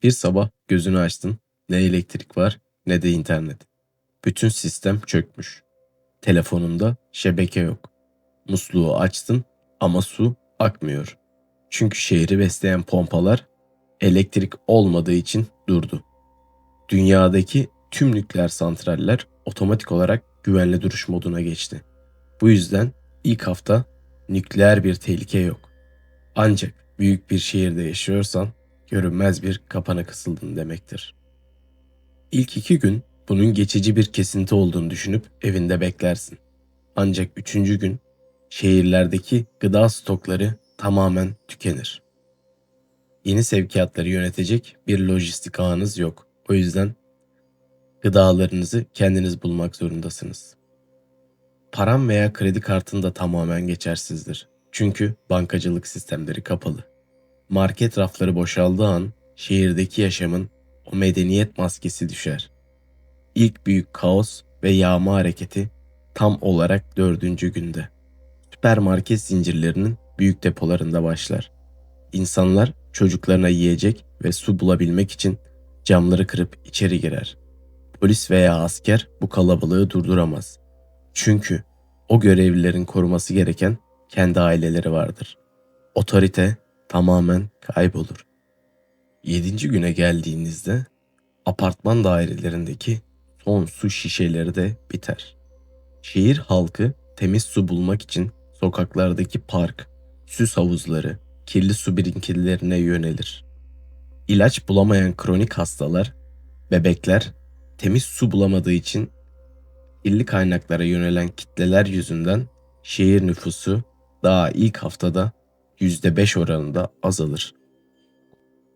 Bir sabah gözünü açtın, ne elektrik var ne de internet. Bütün sistem çökmüş. Telefonunda şebeke yok. Musluğu açtın ama su akmıyor. Çünkü şehri besleyen pompalar elektrik olmadığı için durdu. Dünyadaki tüm nükleer santraller otomatik olarak güvenli duruş moduna geçti. Bu yüzden ilk hafta nükleer bir tehlike yok. Ancak büyük bir şehirde yaşıyorsan görünmez bir kapana kısıldın demektir. İlk 2 gün bunun geçici bir kesinti olduğunu düşünüp evinde beklersin. Ancak 3. gün şehirlerdeki gıda stokları tamamen tükenir. Yeni sevkiyatları yönetecek bir lojistik ağınız yok. O yüzden gıdalarınızı kendiniz bulmak zorundasınız. Param veya kredi kartın da tamamen geçersizdir. Çünkü bankacılık sistemleri kapalı. Market rafları boşaldığı an şehirdeki yaşamın o medeniyet maskesi düşer. İlk büyük kaos ve yağma hareketi tam olarak 4. günde. Süpermarket zincirlerinin büyük depolarında başlar. İnsanlar çocuklarına yiyecek ve su bulabilmek için camları kırıp içeri girer. Polis veya asker bu kalabalığı durduramaz. Çünkü o görevlilerin koruması gereken kendi aileleri vardır. Otorite tamamen kaybolur. 7. güne geldiğinizde apartman dairelerindeki son su şişeleri de biter. Şehir halkı temiz su bulmak için sokaklardaki park, süs havuzları, kirli su birikintilerine yönelir. İlaç bulamayan kronik hastalar, bebekler temiz su bulamadığı için kirli kaynaklara yönelen kitleler yüzünden şehir nüfusu daha ilk haftada %5 oranında azalır.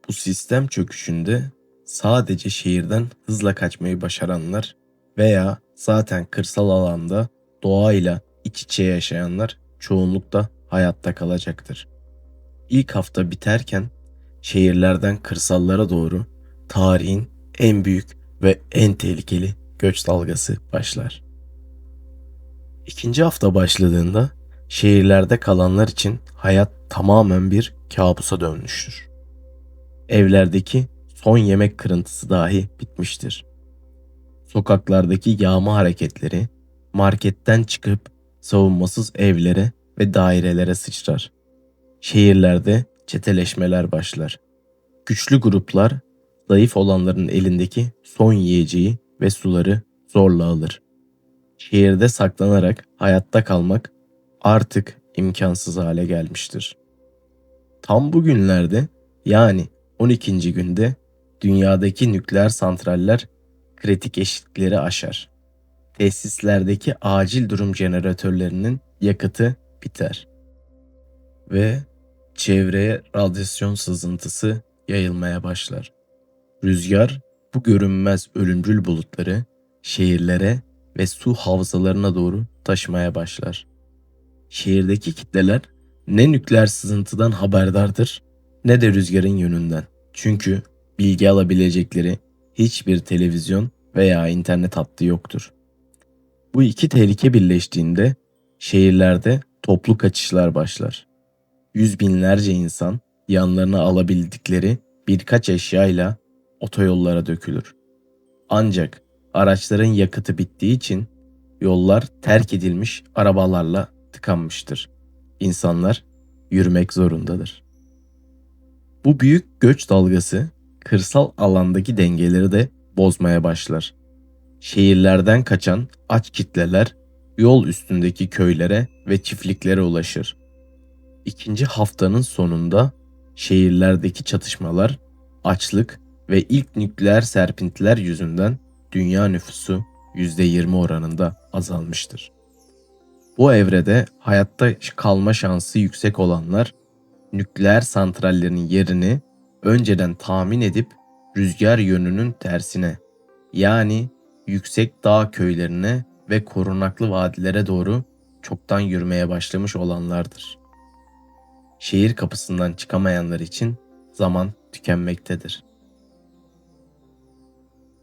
Bu sistem çöküşünde sadece şehirden hızla kaçmayı başaranlar veya zaten kırsal alanda doğayla iç içe yaşayanlar çoğunlukla hayatta kalacaktır. İlk hafta biterken şehirlerden kırsallara doğru tarihin en büyük ve en tehlikeli göç dalgası başlar. 2. hafta başladığında şehirlerde kalanlar için hayat tamamen bir kabusa dönmüştür. Evlerdeki son yemek kırıntısı dahi bitmiştir. Sokaklardaki yağma hareketleri marketten çıkıp savunmasız evlere ve dairelere sıçrar. Şehirlerde çeteleşmeler başlar. Güçlü gruplar zayıf olanların elindeki son yiyeceği ve suları zorla alır. Şehirde saklanarak hayatta kalmak artık imkansız hale gelmiştir. Tam bu günlerde, yani 12. günde dünyadaki nükleer santraller kritik eşikleri aşar. Tesislerdeki acil durum jeneratörlerinin yakıtı biter ve çevreye radyasyon sızıntısı yayılmaya başlar. Rüzgar bu görünmez ölümcül bulutları şehirlere ve su havzalarına doğru taşımaya başlar. Şehirdeki kitleler ne nükleer sızıntıdan haberdardır ne de rüzgarın yönünden. Çünkü bilgi alabilecekleri hiçbir televizyon veya internet hattı yoktur. Bu iki tehlike birleştiğinde şehirlerde toplu kaçışlar başlar. Yüz binlerce insan yanlarına alabildikleri birkaç eşyayla otoyollara dökülür. Ancak araçların yakıtı bittiği için yollar terk edilmiş arabalarla tıkanmıştır. İnsanlar yürümek zorundadır. Bu büyük göç dalgası kırsal alandaki dengeleri de bozmaya başlar. Şehirlerden kaçan aç kitleler yol üstündeki köylere ve çiftliklere ulaşır. 2. haftanın sonunda şehirlerdeki çatışmalar, açlık ve ilk nükleer serpintiler yüzünden dünya nüfusu %20 oranında azalmıştır. Bu evrede hayatta kalma şansı yüksek olanlar nükleer santrallerin yerini önceden tahmin edip rüzgar yönünün tersine, yani yüksek dağ köylerine ve korunaklı vadilere doğru çoktan yürümeye başlamış olanlardır. Şehir kapısından çıkamayanlar için zaman tükenmektedir.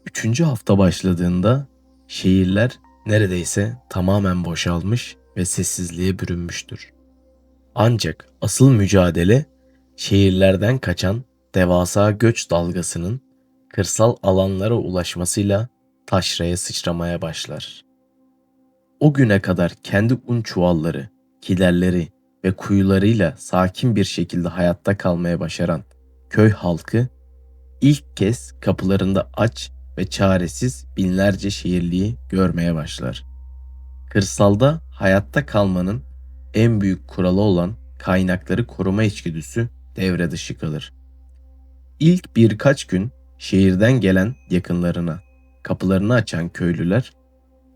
3. hafta başladığında şehirler neredeyse tamamen boşalmış ve sessizliğe bürünmüştür. Ancak asıl mücadele şehirlerden kaçan Devasa göç dalgasının kırsal alanlara ulaşmasıyla taşraya sıçramaya başlar. O güne kadar kendi un çuvalları, kilerleri ve kuyularıyla sakin bir şekilde hayatta kalmaya başaran köy halkı ilk kez kapılarında aç ve çaresiz binlerce şehirliyi görmeye başlar. Kırsalda hayatta kalmanın en büyük kuralı olan kaynakları koruma içgüdüsü devre dışı kalır. İlk birkaç gün şehirden gelen yakınlarına kapılarını açan köylüler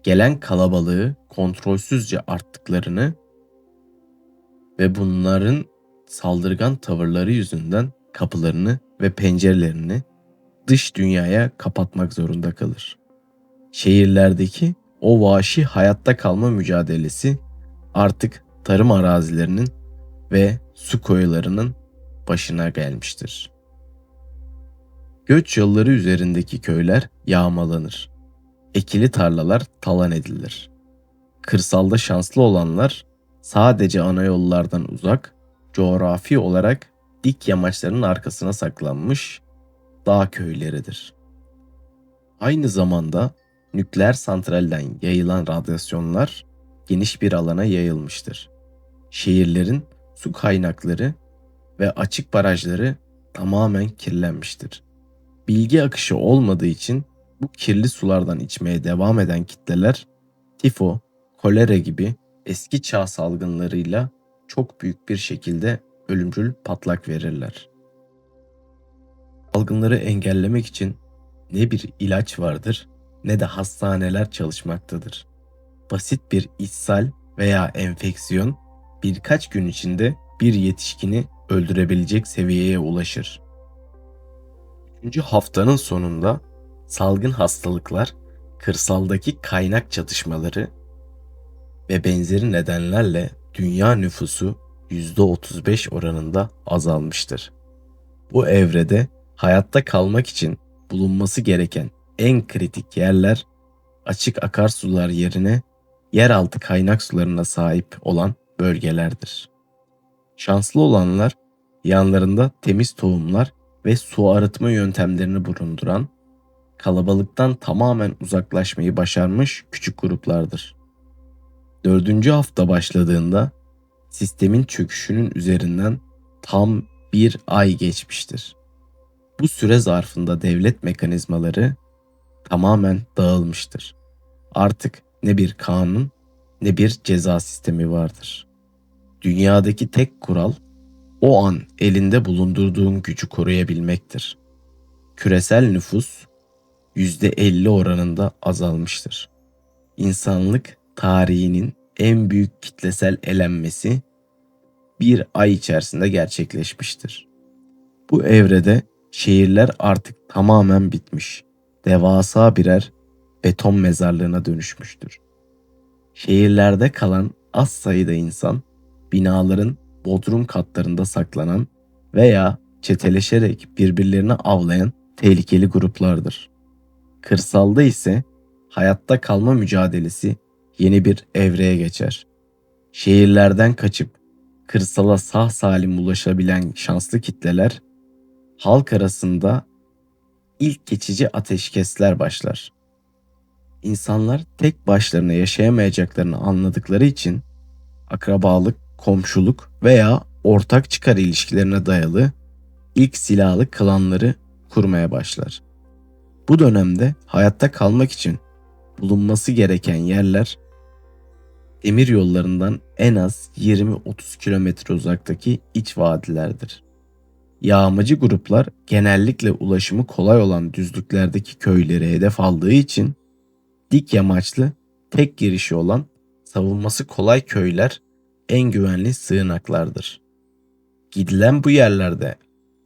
gelen kalabalığı kontrolsüzce arttıklarını ve bunların saldırgan tavırları yüzünden kapılarını ve pencerelerini dış dünyaya kapatmak zorunda kalır. Şehirlerdeki o vahşi hayatta kalma mücadelesi artık tarım arazilerinin ve su koyularının başına gelmiştir. Göç yolları üzerindeki köyler yağmalanır. Ekili tarlalar talan edilir. Kırsalda şanslı olanlar sadece ana yollardan uzak, coğrafi olarak dik yamaçların arkasına saklanmış dağ köyleridir. Aynı zamanda nükleer santralden yayılan radyasyonlar geniş bir alana yayılmıştır. Şehirlerin su kaynakları ve açık barajları tamamen kirlenmiştir. Bilgi akışı olmadığı için bu kirli sulardan içmeye devam eden kitleler tifo, kolera gibi eski çağ salgınlarıyla çok büyük bir şekilde ölümcül patlak verirler. Salgınları engellemek için ne bir ilaç vardır ne de hastaneler çalışmaktadır. Basit bir ishal veya enfeksiyon birkaç gün içinde bir yetişkini öldürebilecek seviyeye ulaşır. 3. haftanın sonunda salgın hastalıklar, kırsaldaki kaynak çatışmaları ve benzeri nedenlerle dünya nüfusu %35 oranında azalmıştır. Bu evrede hayatta kalmak için bulunması gereken en kritik yerler açık akarsular yerine yeraltı kaynak sularına sahip olan bölgelerdir. Şanslı olanlar yanlarında temiz tohumlar ve su arıtma yöntemlerini bulunduran, kalabalıktan tamamen uzaklaşmayı başarmış küçük gruplardır. 4. hafta başladığında sistemin çöküşünün üzerinden tam bir ay geçmiştir. Bu süre zarfında devlet mekanizmaları tamamen dağılmıştır. Artık ne bir kanun ne bir ceza sistemi vardır. Dünyadaki tek kural o an elinde bulundurduğun gücü koruyabilmektir. Küresel nüfus %50 oranında azalmıştır. İnsanlık tarihinin en büyük kitlesel elenmesi bir ay içerisinde gerçekleşmiştir. Bu evrede şehirler artık tamamen bitmiş, devasa birer beton mezarlığına dönüşmüştür. Şehirlerde kalan az sayıda insan, binaların bodrum katlarında saklanan veya çeteleşerek birbirlerini avlayan tehlikeli gruplardır. Kırsalda ise hayatta kalma mücadelesi yeni bir evreye geçer. Şehirlerden kaçıp kırsala sağ salim ulaşabilen şanslı kitleler, halk arasında ilk geçici ateşkesler başlar. İnsanlar tek başlarına yaşayamayacaklarını anladıkları için akrabalık, komşuluk veya ortak çıkar ilişkilerine dayalı ilk silahlı klanları kurmaya başlar. Bu dönemde hayatta kalmak için bulunması gereken yerler demir yollarından en az 20-30 kilometre uzaktaki iç vadilerdir. Yağmacı gruplar genellikle ulaşımı kolay olan düzlüklerdeki köyleri hedef aldığı için dik yamaçlı tek girişi olan savunması kolay köyler en güvenli sığınaklardır. Gidilen bu yerlerde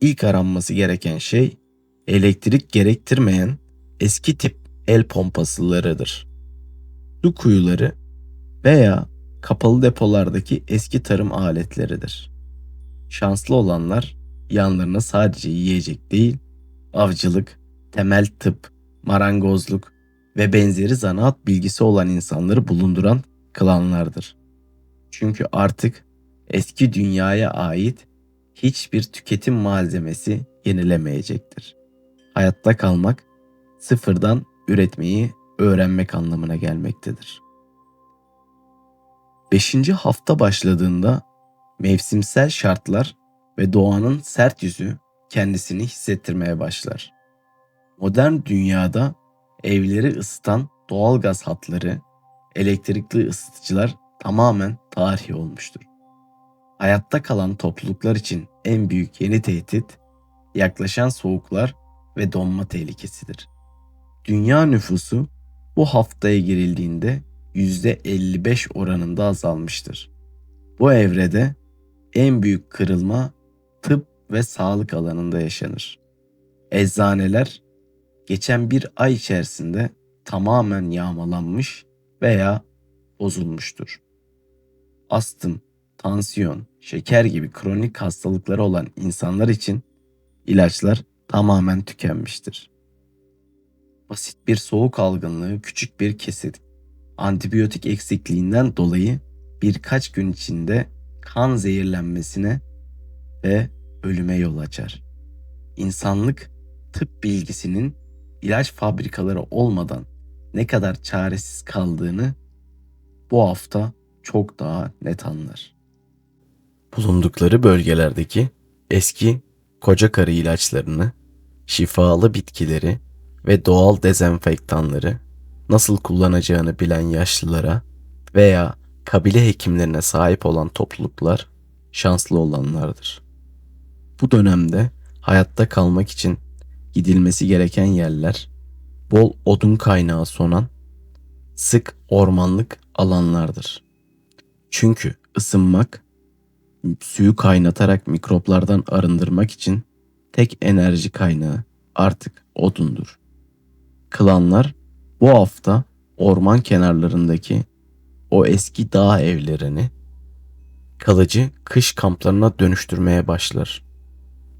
ilk aranması gereken şey elektrik gerektirmeyen eski tip el pompasılarıdır. Su kuyuları veya kapalı depolardaki eski tarım aletleridir. Şanslı olanlar yanlarına sadece yiyecek değil, avcılık, temel tıp, marangozluk ve benzeri zanaat bilgisi olan insanları bulunduran klanlardır. Çünkü artık eski dünyaya ait hiçbir tüketim malzemesi yenilemeyecektir. Hayatta kalmak, sıfırdan üretmeyi öğrenmek anlamına gelmektedir. 5. hafta başladığında mevsimsel şartlar ve doğanın sert yüzü kendisini hissettirmeye başlar. Modern dünyada evleri ısıtan doğal gaz hatları, elektrikli ısıtıcılar tamamen tarihi olmuştur. Hayatta kalan topluluklar için en büyük yeni tehdit, yaklaşan soğuklar ve donma tehlikesidir. Dünya nüfusu bu haftaya girildiğinde %55 oranında azalmıştır. Bu evrede en büyük kırılma tıp ve sağlık alanında yaşanır. Eczaneler geçen bir ay içerisinde tamamen yağmalanmış veya bozulmuştur. Astım, tansiyon, şeker gibi kronik hastalıkları olan insanlar için ilaçlar tamamen tükenmiştir. Basit bir soğuk algınlığı küçük bir kesit, antibiyotik eksikliğinden dolayı birkaç gün içinde kan zehirlenmesine ve ölüme yol açar. İnsanlık tıp bilgisinin ilaç fabrikaları olmadan ne kadar çaresiz kaldığını bu hafta çok daha net anlar. Bulundukları bölgelerdeki eski koca karı ilaçlarını, şifalı bitkileri ve doğal dezenfektanları nasıl kullanacağını bilen yaşlılara veya kabile hekimlerine sahip olan topluluklar şanslı olanlardır. Bu dönemde hayatta kalmak için gidilmesi gereken yerler, bol odun kaynağı sunan sık ormanlık alanlardır. Çünkü ısınmak, suyu kaynatarak mikroplardan arındırmak için tek enerji kaynağı artık odundur. Klanlar bu hafta orman kenarlarındaki o eski dağ evlerini kalıcı kış kamplarına dönüştürmeye başlar.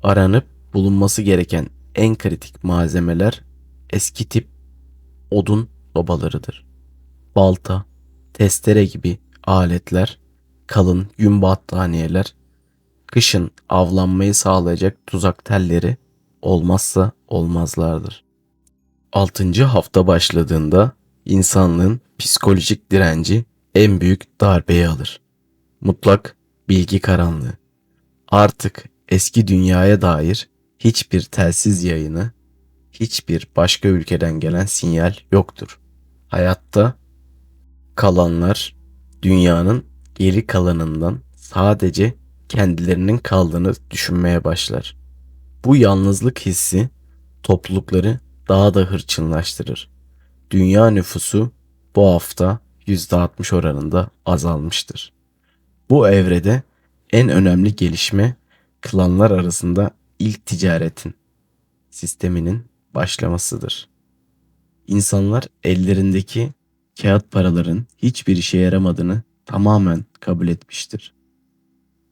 Aranıp bulunması gereken en kritik malzemeler eski tip odun sobalarıdır. Balta, testere gibi aletler, kalın yün battaniyeler, kışın avlanmayı sağlayacak tuzak telleri olmazsa olmazlardır. 6. hafta başladığında insanlığın psikolojik direnci en büyük darbeyi alır. Mutlak bilgi karanlığı. Artık eski dünyaya dair hiçbir telsiz yayını, hiçbir başka ülkeden gelen sinyal yoktur. Hayatta kalanlar dünyanın geri kalanından sadece kendilerinin kaldığını düşünmeye başlar. Bu yalnızlık hissi toplulukları daha da hırçınlaştırır. Dünya nüfusu bu hafta %60 oranında azalmıştır. Bu evrede en önemli gelişme klanlar arasında ilk ticaretin sisteminin başlamasıdır. İnsanlar ellerindeki kağıt paraların hiçbir işe yaramadığını tamamen kabul etmiştir.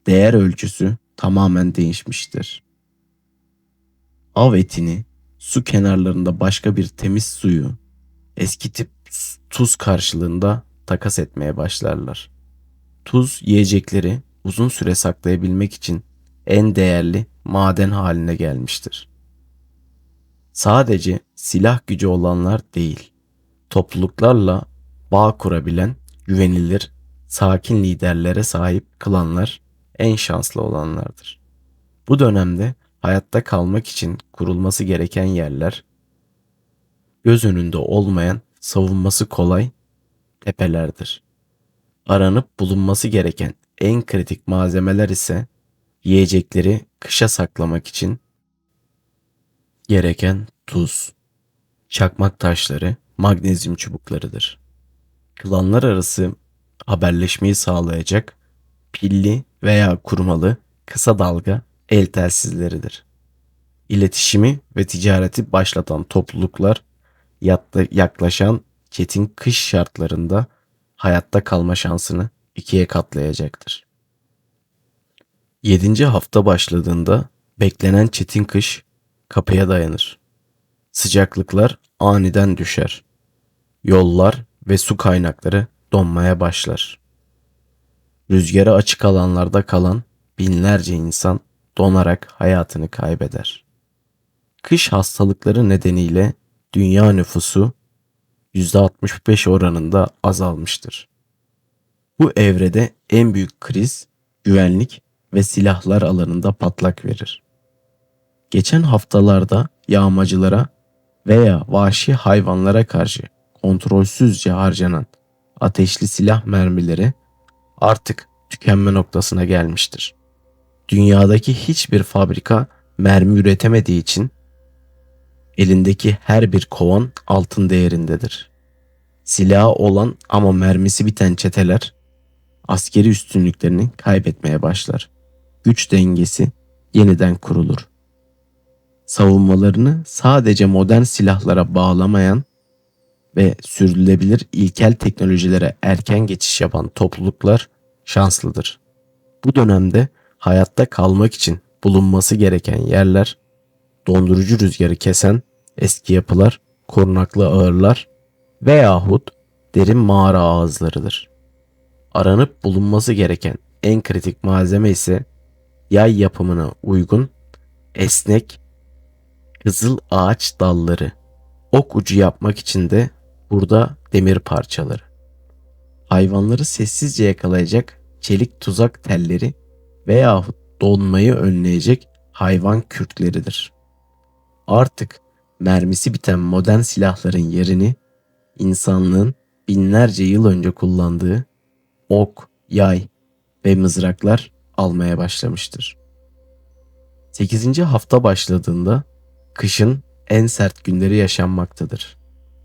Değer ölçüsü tamamen değişmiştir. Av etini, su kenarlarında başka bir temiz suyu, eski tip tuz karşılığında takas etmeye başlarlar. Tuz yiyecekleri uzun süre saklayabilmek için en değerli maden haline gelmiştir. Sadece silah gücü olanlar değil, topluluklarla bağ kurabilen, güvenilir, sakin liderlere sahip klanlar en şanslı olanlardır. Bu dönemde hayatta kalmak için kurulması gereken yerler, göz önünde olmayan, savunması kolay tepelerdir. Aranıp bulunması gereken en kritik malzemeler ise yiyecekleri kışa saklamak için gereken tuz, çakmak taşları, magnezyum çubuklarıdır. Klanlar arası haberleşmeyi sağlayacak pilli veya kurmalı kısa dalga el telsizleridir. İletişimi ve ticareti başlatan topluluklar yaklaşan çetin kış şartlarında hayatta kalma şansını ikiye katlayacaktır. 7. hafta başladığında beklenen çetin kış kapıya dayanır. Sıcaklıklar aniden düşer. Yollar ve su kaynakları donmaya başlar. Rüzgara açık alanlarda kalan binlerce insan donarak hayatını kaybeder. Kış hastalıkları nedeniyle dünya nüfusu %65 oranında azalmıştır. Bu evrede en büyük kriz güvenlik ve silahlar alanında patlak verir. Geçen haftalarda yağmacılara veya vahşi hayvanlara karşı kontrolsüzce harcanan ateşli silah mermileri artık tükenme noktasına gelmiştir. Dünyadaki hiçbir fabrika mermi üretemediği için elindeki her bir kovan altın değerindedir. Silahı olan ama mermisi biten çeteler askeri üstünlüklerini kaybetmeye başlar. Güç dengesi yeniden kurulur. Savunmalarını sadece modern silahlara bağlamayan ve sürdürülebilir ilkel teknolojilere erken geçiş yapan topluluklar şanslıdır. Bu dönemde hayatta kalmak için bulunması gereken yerler, dondurucu rüzgarı kesen eski yapılar, korunaklı ağırlar veyahut derin mağara ağızlarıdır. Aranıp bulunması gereken en kritik malzeme ise yay yapımına uygun, esnek, kızıl ağaç dalları. Ok ucu yapmak için de burada demir parçaları. Hayvanları sessizce yakalayacak çelik tuzak telleri veyahut donmayı önleyecek hayvan kürkleridir. Artık mermisi biten modern silahların yerini insanlığın binlerce yıl önce kullandığı ok, yay ve mızraklar almaya başlamıştır. 8. hafta başladığında kışın en sert günleri yaşanmaktadır.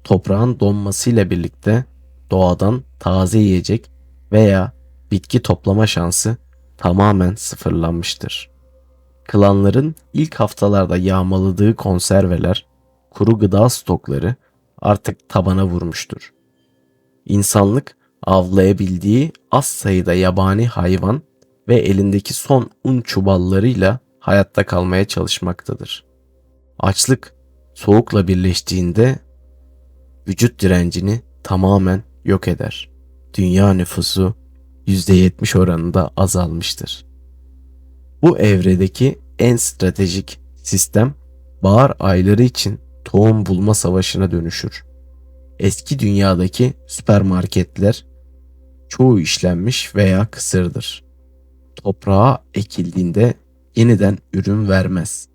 Toprağın donmasıyla birlikte doğadan taze yiyecek veya bitki toplama şansı tamamen sıfırlanmıştır. Klanların ilk haftalarda yağmaladığı konserveler, kuru gıda stokları artık tabana vurmuştur. İnsanlık avlayabildiği az sayıda yabani hayvan ve elindeki son un çuvallarıyla hayatta kalmaya çalışmaktadır. Açlık soğukla birleştiğinde vücut direncini tamamen yok eder. Dünya nüfusu %70 oranında azalmıştır. Bu evredeki en stratejik sistem bahar ayları için tohum bulma savaşına dönüşür. Eski dünyadaki süpermarketler çoğu işlenmiş veya kısırdır. Toprağa ekildiğinde yeniden ürün vermez.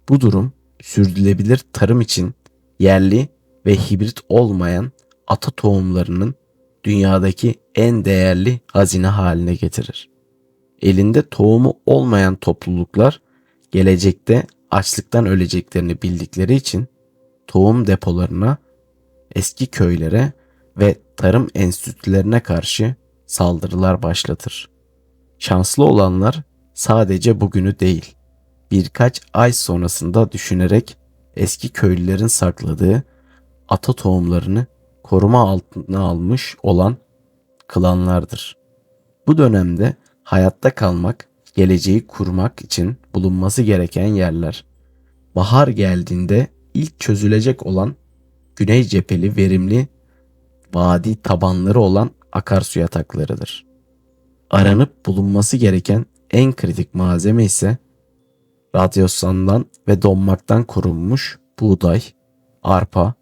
Bu durum sürdürülebilir tarım için yerli ve hibrit olmayan ata tohumlarının dünyadaki en değerli hazine haline getirir. Elinde tohumu olmayan topluluklar gelecekte açlıktan öleceklerini bildikleri için tohum depolarına, eski köylere ve tarım enstitülerine karşı saldırılar başlatır. Şanslı olanlar sadece bugünü değil, birkaç ay sonrasında düşünerek eski köylülerin sakladığı ata tohumlarını koruma altına almış olan klanlardır. Bu dönemde hayatta kalmak, geleceği kurmak için bulunması gereken yerler. Bahar geldiğinde ilk çözülecek olan güney cepheli verimli vadi tabanları olan akarsu yataklarıdır. Aranıp bulunması gereken en kritik malzeme ise radyasyondan ve donmaktan korunmuş buğday, arpa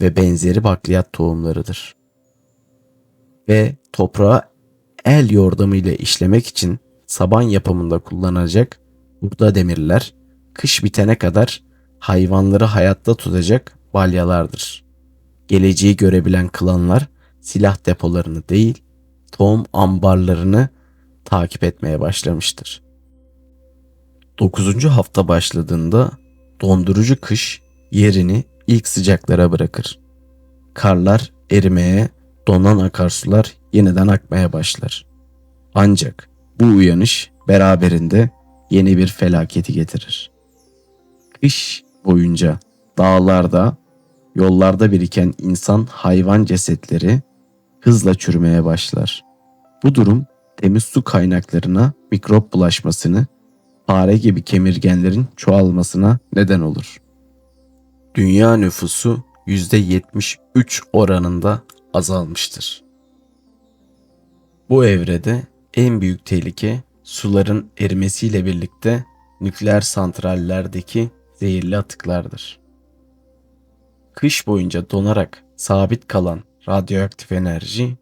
ve benzeri bakliyat tohumlarıdır. Ve toprağı el yordamıyla işlemek için saban yapımında kullanılacak hurda demirler, kış bitene kadar hayvanları hayatta tutacak balyalardır. Geleceği görebilen klanlar silah depolarını değil, tohum ambarlarını takip etmeye başlamıştır. 9. hafta başladığında dondurucu kış yerini ilk sıcaklara bırakır. Karlar erimeye, donan akarsular yeniden akmaya başlar. Ancak bu uyanış beraberinde yeni bir felaketi getirir. Kış boyunca dağlarda, yollarda biriken insan hayvan cesetleri hızla çürümeye başlar. Bu durum temiz su kaynaklarına mikrop bulaşmasını, fare gibi kemirgenlerin çoğalmasına neden olur. Dünya nüfusu %73 oranında azalmıştır. Bu evrede en büyük tehlike suların erimesiyle birlikte nükleer santrallerdeki zehirli atıklardır. Kış boyunca donarak sabit kalan radyoaktif enerji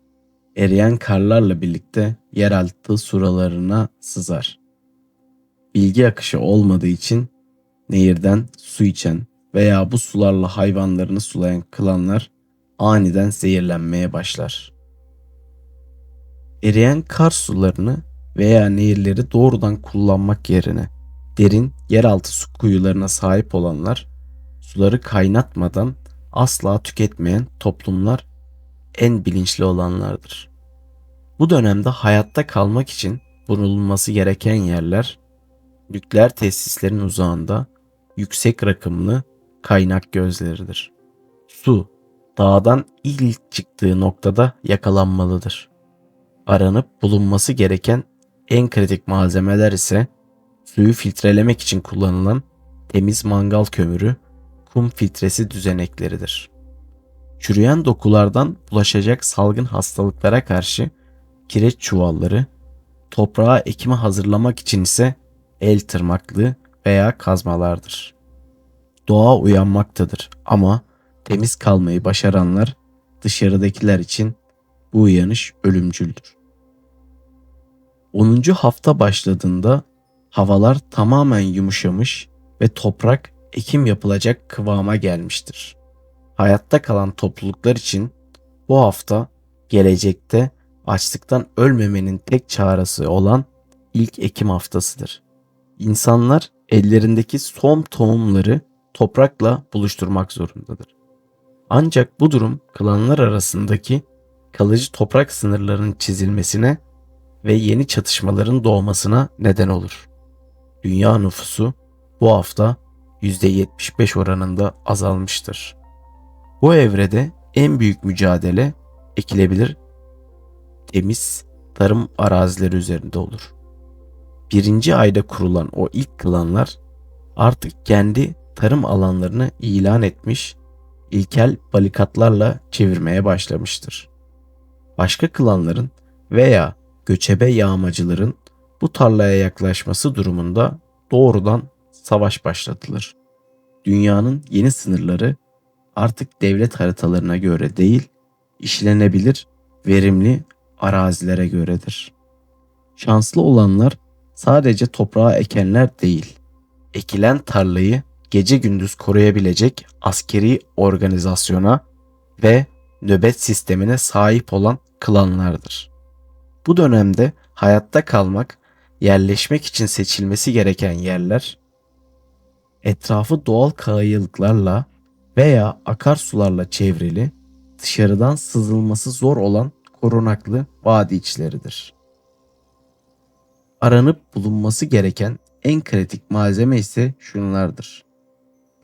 eriyen karlarla birlikte yeraltı sularına sızar. Bilgi akışı olmadığı için nehirden su içen veya bu sularla hayvanlarını sulayan kılanlar aniden zehirlenmeye başlar. Eriyen kar sularını veya nehirleri doğrudan kullanmak yerine derin yeraltı su kuyularına sahip olanlar, suları kaynatmadan asla tüketmeyen toplumlar en bilinçli olanlardır. Bu dönemde hayatta kalmak için bulunulması gereken yerler, nükleer tesislerin uzağında yüksek rakımlı kaynak gözleridir. Su, dağdan ilk çıktığı noktada yakalanmalıdır. Aranıp bulunması gereken en kritik malzemeler ise suyu filtrelemek için kullanılan temiz mangal kömürü, kum filtresi düzenekleridir. Çürüyen dokulardan bulaşacak salgın hastalıklara karşı kireç çuvalları, toprağa ekime hazırlamak için ise el tırmaklığı veya kazmalardır. Doğa uyanmaktadır ama temiz kalmayı başaranlar dışarıdakiler için bu uyanış ölümcüldür. 10. hafta başladığında havalar tamamen yumuşamış ve toprak ekim yapılacak kıvama gelmiştir. Hayatta kalan topluluklar için bu hafta gelecekte açlıktan ölmemenin tek çaresi olan ilk ekim haftasıdır. İnsanlar ellerindeki son tohumları toprakla buluşturmak zorundadır. Ancak bu durum klanlar arasındaki kalıcı toprak sınırlarının çizilmesine ve yeni çatışmaların doğmasına neden olur. Dünya nüfusu bu hafta %75 oranında azalmıştır. Bu evrede en büyük mücadele ekilebilir temiz tarım arazileri üzerinde olur. 1. ayda kurulan o ilk klanlar artık kendi tarım alanlarını ilan etmiş, ilkel barikatlarla çevirmeye başlamıştır. Başka klanların veya göçebe yağmacıların bu tarlaya yaklaşması durumunda doğrudan savaş başlatılır. Dünyanın yeni sınırları artık devlet haritalarına göre değil, işlenebilir, verimli arazilere göredir. Şanslı olanlar sadece toprağa ekenler değil, ekilen tarlayı gece gündüz koruyabilecek askeri organizasyona ve nöbet sistemine sahip olan klanlardır. Bu dönemde hayatta kalmak, yerleşmek için seçilmesi gereken yerler, etrafı doğal kayalıklarla veya akarsularla çevrili, dışarıdan sızılması zor olan korunaklı vadi içleridir. Aranıp bulunması gereken en kritik malzeme ise şunlardır.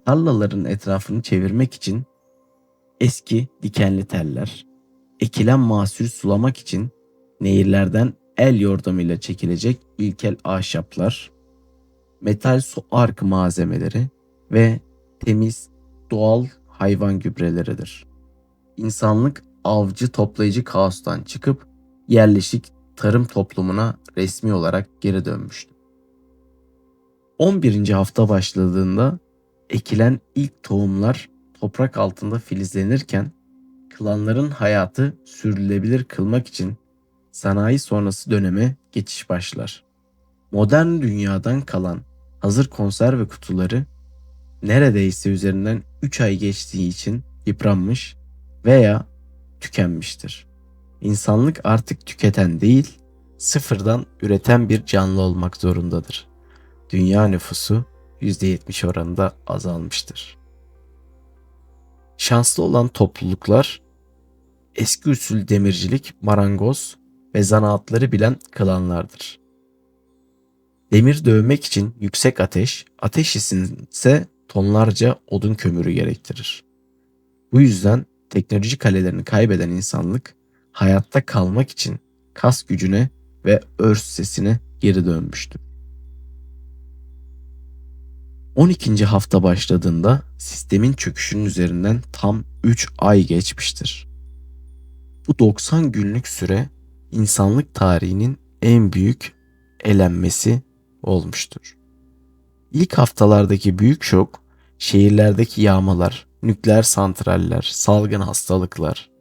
Tarlaların etrafını çevirmek için eski dikenli teller, ekilen mahsul sulamak için nehirlerden el yordamıyla çekilecek ilkel ahşaplar, metal su arkı malzemeleri ve temiz doğal hayvan gübreleridir. İnsanlık avcı toplayıcı kaostan çıkıp yerleşik tarım toplumuna resmi olarak geri dönmüştü. 11. hafta başladığında ekilen ilk tohumlar toprak altında filizlenirken klanların hayatı sürdürülebilir kılmak için sanayi sonrası döneme geçiş başlar. Modern dünyadan kalan hazır konserve kutuları neredeyse üzerinden 3 ay geçtiği için yıpranmış veya tükenmiştir. İnsanlık artık tüketen değil, sıfırdan üreten bir canlı olmak zorundadır. Dünya nüfusu %70 oranında azalmıştır. Şanslı olan topluluklar eski usul demircilik, marangoz ve zanaatları bilen klanlardır. Demir dövmek için yüksek ateş ise tonlarca odun kömürü gerektirir. Bu yüzden teknoloji kalelerini kaybeden insanlık hayatta kalmak için kas gücüne ve örs sesine geri dönmüştü. 12. hafta başladığında sistemin çöküşünün üzerinden tam 3 ay geçmiştir. Bu 90 günlük süre insanlık tarihinin en büyük elenmesi olmuştur. İlk haftalardaki büyük şok Şehirlerdeki yağmalar, nükleer santraller, salgın hastalıklar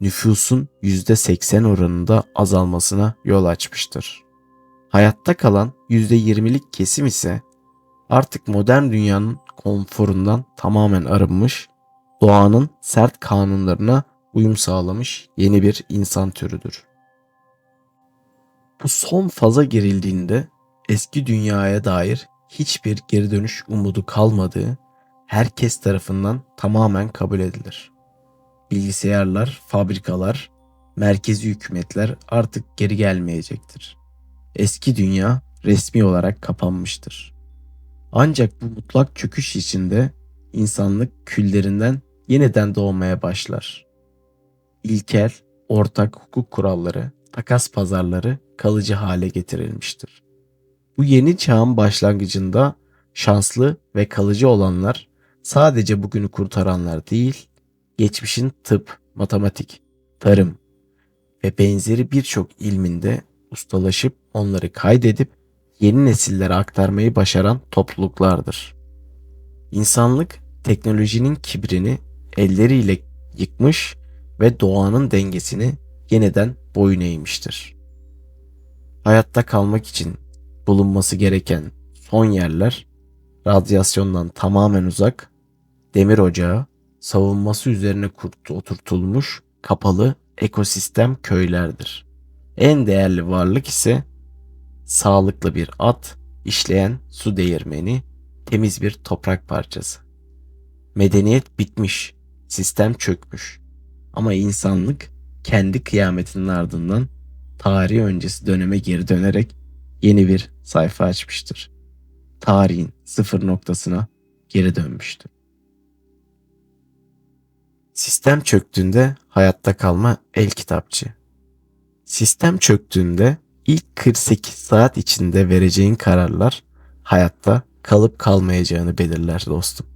nüfusun %80 oranında azalmasına yol açmıştır. Hayatta kalan %20'lik kesim ise artık modern dünyanın konforundan tamamen arınmış, doğanın sert kanunlarına uyum sağlamış yeni bir insan türüdür. Bu son faza girildiğinde eski dünyaya dair hiçbir geri dönüş umudu kalmadığı herkes tarafından tamamen kabul edilir. Bilgisayarlar, fabrikalar, merkezi hükümetler artık geri gelmeyecektir. Eski dünya resmi olarak kapanmıştır. Ancak bu mutlak çöküş içinde insanlık küllerinden yeniden doğmaya başlar. İlkel, ortak hukuk kuralları, takas pazarları kalıcı hale getirilmiştir. Bu yeni çağın başlangıcında şanslı ve kalıcı olanlar sadece bugünü kurtaranlar değil, geçmişin tıp, matematik, tarım ve benzeri birçok ilminde ustalaşıp onları kaydedip yeni nesillere aktarmayı başaran topluluklardır. İnsanlık teknolojinin kibrini elleriyle yıkmış ve doğanın dengesini yeniden boyun eğmiştir. Hayatta kalmak için bulunması gereken son yerler radyasyondan tamamen uzak, demir ocağı, savunması üzerine oturtulmuş kapalı ekosistem köylerdir. En değerli varlık ise sağlıklı bir at, işleyen su değirmeni, temiz bir toprak parçası. Medeniyet bitmiş, sistem çökmüş. Ama insanlık kendi kıyametinin ardından tarih öncesi döneme geri dönerek yeni bir sayfa açmıştır. Tarihin sıfır noktasına geri dönmüştür. Sistem çöktüğünde hayatta kalma el kitapçı. Sistem çöktüğünde ilk 48 saat içinde vereceğin kararlar hayatta kalıp kalmayacağını belirler dostum.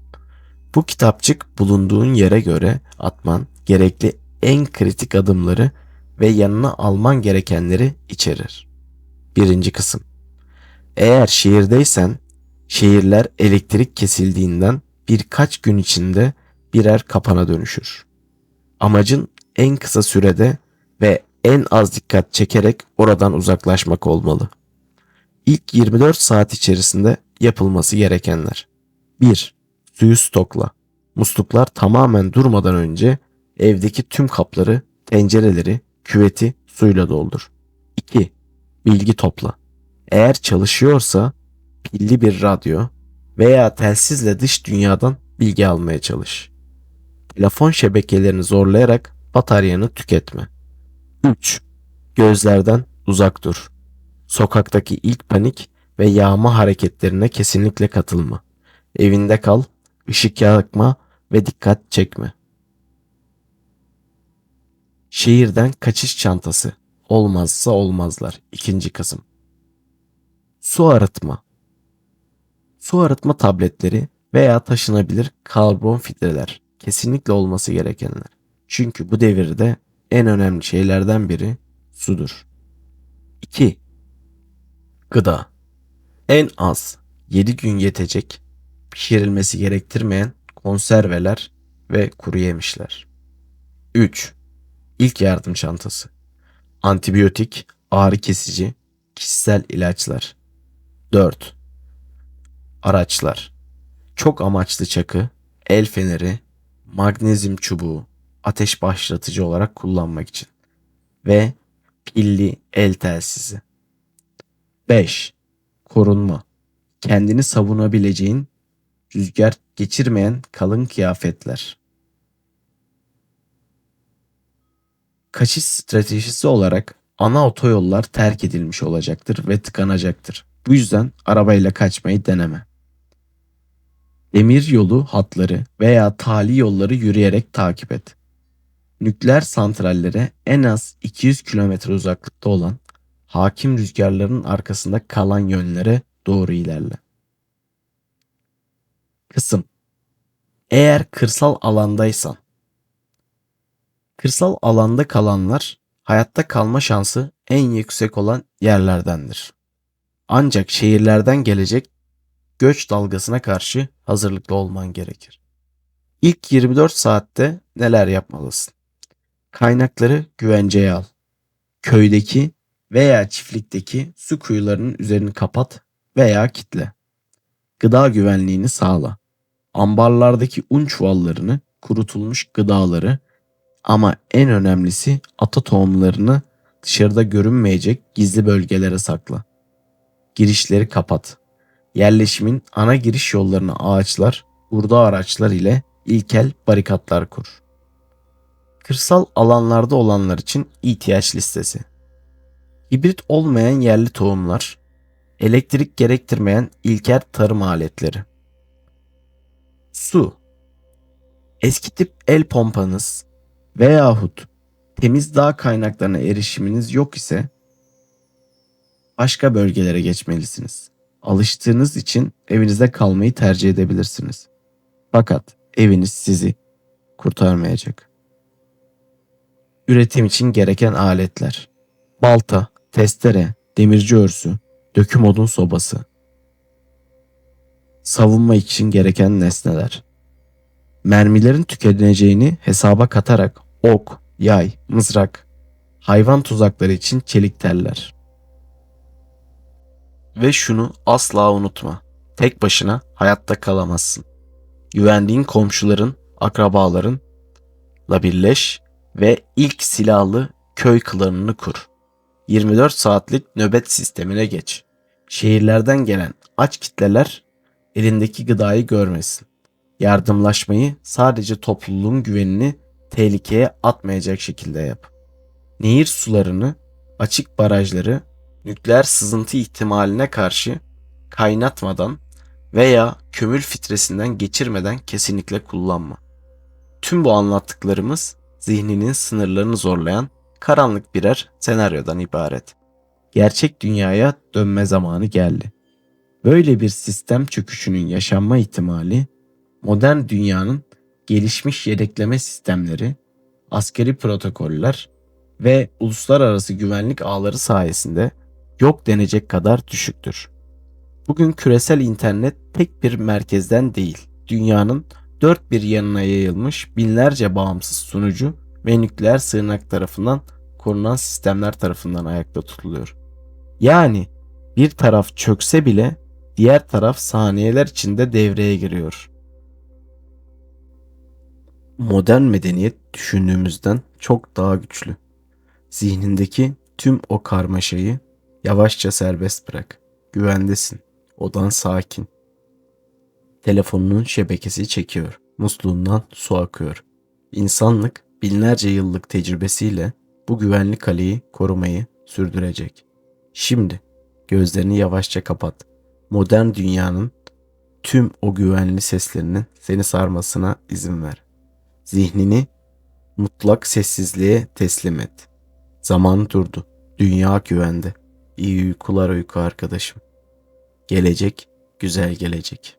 Bu kitapçık bulunduğun yere göre atman gerekli en kritik adımları ve yanına alman gerekenleri içerir. Birinci kısım. Eğer şehirdeysen şehirler elektrik kesildiğinden birkaç gün içinde birer kapana dönüşür. Amacın en kısa sürede ve en az dikkat çekerek oradan uzaklaşmak olmalı. İlk 24 saat içerisinde yapılması gerekenler. 1. Suyu stokla. Musluklar tamamen durmadan önce evdeki tüm kapları, tencereleri, küveti suyla doldur. 2. Bilgi topla. Eğer çalışıyorsa pilli bir radyo veya telsizle dış dünyadan bilgi almaya çalış. Telefon şebekelerini zorlayarak bataryanı tüketme. 3. Gözlerden uzak dur. Sokaktaki ilk panik ve yağma hareketlerine kesinlikle katılma. Evinde kal, ışık yakma ve dikkat çekme. Şehirden kaçış çantası. Olmazsa olmazlar. İkinci kısım. Su arıtma. Su arıtma tabletleri veya taşınabilir karbon filtreler kesinlikle olması gerekenler. Çünkü bu devirde en önemli şeylerden biri sudur. 2. Gıda. En az 7 gün yetecek, pişirilmesi gerektirmeyen konserveler ve kuru yemişler. 3. İlk yardım çantası. Antibiyotik, ağrı kesici, kişisel ilaçlar. 4. Araçlar. Çok amaçlı çakı, el feneri, magnezyum çubuğu, ateş başlatıcı olarak kullanmak için ve pilli el telsizi. 5. Korunma. Kendini savunabileceğin, rüzgar geçirmeyen kalın kıyafetler. Kaçış stratejisi olarak ana otoyollar terk edilmiş olacaktır ve tıkanacaktır. Bu yüzden arabayla kaçmayı deneme. Demir yolu hatları veya tali yolları yürüyerek takip et. Nükleer santrallere en az 200 kilometre uzaklıkta olan hakim rüzgarların arkasında kalan yönlere doğru ilerle. Kısım. Eğer kırsal alandaysan. Kırsal alanda kalanlar hayatta kalma şansı en yüksek olan yerlerdendir. Ancak şehirlerden gelecek göç dalgasına karşı hazırlıklı olman gerekir. İlk 24 saatte neler yapmalısın? Kaynakları güvenceye al. Köydeki veya çiftlikteki su kuyularının üzerini kapat veya kitle. Gıda güvenliğini sağla. Ambarlardaki un çuvallarını, kurutulmuş gıdaları ama en önemlisi ata tohumlarını dışarıda görünmeyecek gizli bölgelere sakla. Girişleri kapat. Yerleşimin ana giriş yollarına ağaçlar, hurda araçlar ile ilkel barikatlar kur. Kırsal alanlarda olanlar için ihtiyaç listesi. Hibrit olmayan yerli tohumlar, elektrik gerektirmeyen ilkel tarım aletleri. Su. Eski tip el pompanız veyahut temiz dağ kaynaklarına erişiminiz yok ise başka bölgelere geçmelisiniz. Alıştığınız için evinizde kalmayı tercih edebilirsiniz. Fakat eviniz sizi kurtarmayacak. Üretim için gereken aletler: balta, testere, demirci örsü, döküm odun sobası. Savunma için gereken nesneler: mermilerin tükeneceğini hesaba katarak ok, yay, mızrak, hayvan tuzakları için çelik teller. Ve şunu asla unutma: tek başına hayatta kalamazsın. Güvendiğin komşuların, akrabalarınla birleş ve ilk silahlı köy klanını kur. 24 saatlik nöbet sistemine geç. Şehirlerden gelen aç kitleler elindeki gıdayı görmesin. Yardımlaşmayı sadece topluluğun güvenini tehlikeye atmayacak şekilde yap. Nehir sularını, açık barajları nükleer sızıntı ihtimaline karşı kaynatmadan veya kömür filtresinden geçirmeden kesinlikle kullanma. Tüm bu anlattıklarımız zihninin sınırlarını zorlayan karanlık birer senaryodan ibaret. Gerçek dünyaya dönme zamanı geldi. Böyle bir sistem çöküşünün yaşanma ihtimali modern dünyanın gelişmiş yedekleme sistemleri, askeri protokoller ve uluslararası güvenlik ağları sayesinde yok denecek kadar düşüktür. Bugün küresel internet tek bir merkezden değil, dünyanın dört bir yanına yayılmış binlerce bağımsız sunucu ve nükleer sığınak tarafından korunan sistemler tarafından ayakta tutuluyor. Yani bir taraf çökse bile diğer taraf saniyeler içinde devreye giriyor. Modern medeniyet düşündüğümüzden çok daha güçlü. Zihnindeki tüm o karmaşayı yavaşça serbest bırak. Güvendesin. Odan sakin. Telefonunun şebekesi çekiyor. Musluğundan su akıyor. İnsanlık binlerce yıllık tecrübesiyle bu güvenli kaleyi korumayı sürdürecek. Şimdi gözlerini yavaşça kapat. Modern dünyanın tüm o güvenli seslerinin seni sarmasına izin ver. Zihnini mutlak sessizliğe teslim et. Zaman durdu. Dünya güvende. İyi uykular uyku arkadaşım. Gelecek, güzel gelecek.